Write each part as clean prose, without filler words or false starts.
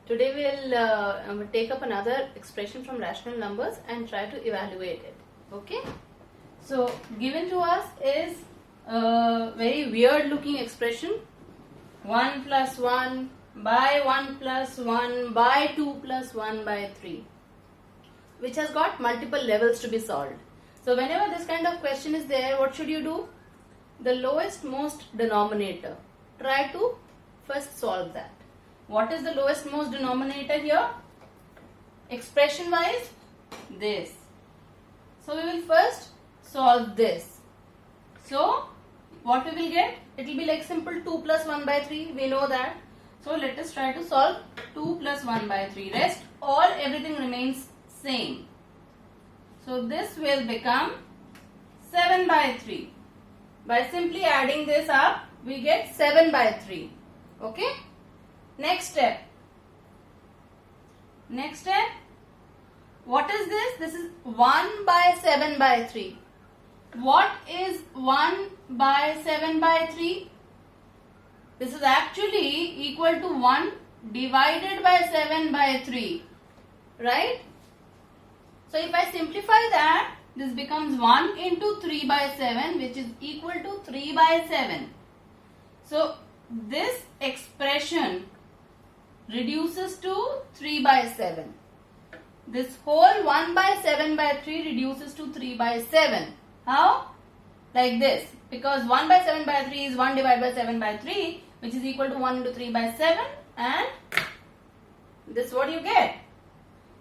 Today we'll take up another expression from rational numbers and try to evaluate it. Okay. So given to us is a very weird looking expression, 1 plus 1 by 1 plus 1 by 2 plus 1 by 3, which has got multiple levels to be solved. So whenever this kind of question is there, what should you do? The lowest most denominator. Try to first solve that. What is the lowest most denominator here? Expression wise, this. So we will first solve this. So what we will get? It will be like simple 2 plus 1 by 3. We know that. So let us try to solve 2 plus 1 by 3. Rest all everything remains same. So this will become 7 by 3. By simply adding this up, we get 7 by 3. Okay? Next step. Next step. What is this? This is 1 by 7 by 3. What is 1 by 7 by 3? This is actually equal to 1 divided by 7 by 3. Right? So if I simplify that, this becomes 1 into 3 by 7, which is equal to 3 by 7. So this expression reduces to 3 by 7. This whole 1 by 7 by 3 reduces to 3 by 7. How? Like this. Because 1 by 7 by 3 is 1 divided by 7 by 3, which is equal to 1 into 3 by 7. And this is what you get.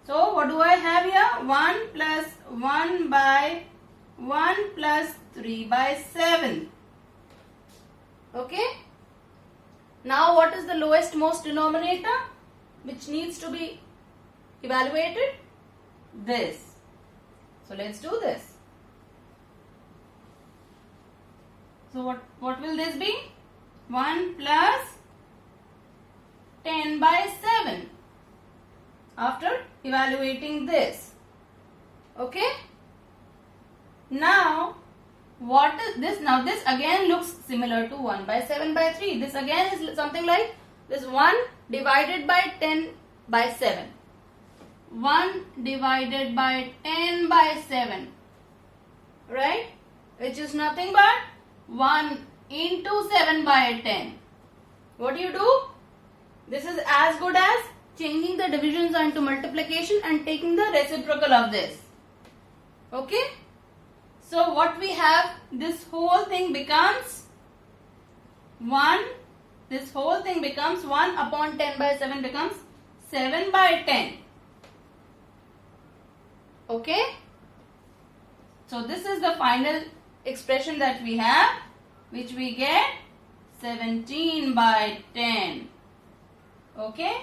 So what do I have here? 1 plus 1 by 1 plus 3 by 7. Okay? Now what is the lowest most denominator which needs to be evaluated? This. So let's do this. So what will this be? 1 plus 10 by 7. After evaluating this. Okay? Now what is this? Now this again looks similar to 1 by 7 by 3. This again is something like this 1 divided by 10 by 7. 1 divided by 10 by 7. Right? Which is nothing but 1 into 7 by 10. What do you do? This is as good as changing the divisions into multiplication and taking the reciprocal of this. Okay? So what we have, this whole thing becomes 1. This whole thing becomes 1 upon 10 by 7 becomes 7 by 10. Okay? So this is the final expression that we have, which we get 17 by 10. Okay?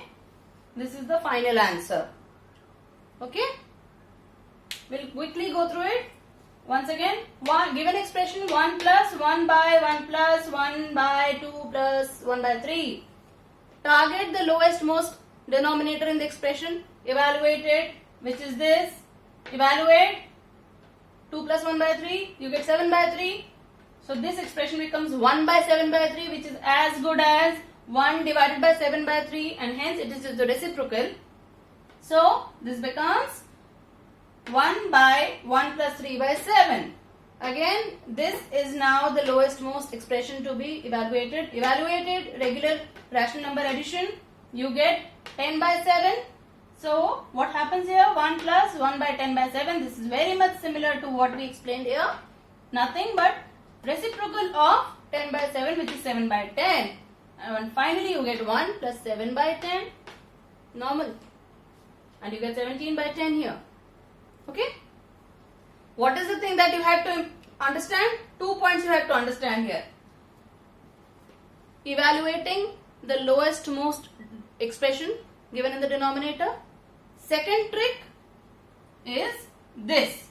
This is the final answer. Okay? We'll quickly go through it. Once again, given expression 1 plus 1 by 1 plus 1 by 2 plus 1 by 3. Target the lowest most denominator in the expression. Evaluate it, which is this. Evaluate 2 plus 1 by 3. You get 7 by 3. So this expression becomes 1 by 7 by 3, which is as good as 1 divided by 7 by 3, and hence it is the reciprocal. So this becomes 1 by 1 plus 3 by 7. Again, this is now the lowest most expression to be evaluated. Evaluated regular rational number addition. You get 10 by 7. So what happens here? 1 plus 1 by 10 by 7. This is very much similar to what we explained here. Nothing but reciprocal of 10 by 7, which is 7 by 10. And finally you get 1 plus 7 by 10. Normal. And you get 17 by 10 here. Okay? What is the thing that you have to understand? 2 points you have to understand here. Evaluating the lowest most expression given in the denominator. Second trick is this.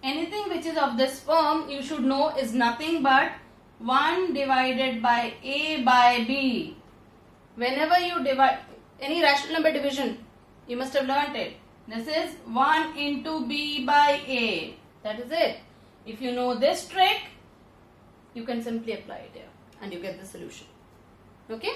Anything which is of this form, you should know, is nothing but 1 divided by a by b. Whenever you divide any rational number division, you must have learnt it. This is 1 into b by a. That is it. If you know this trick, you can simply apply it here and you get the solution. Okay?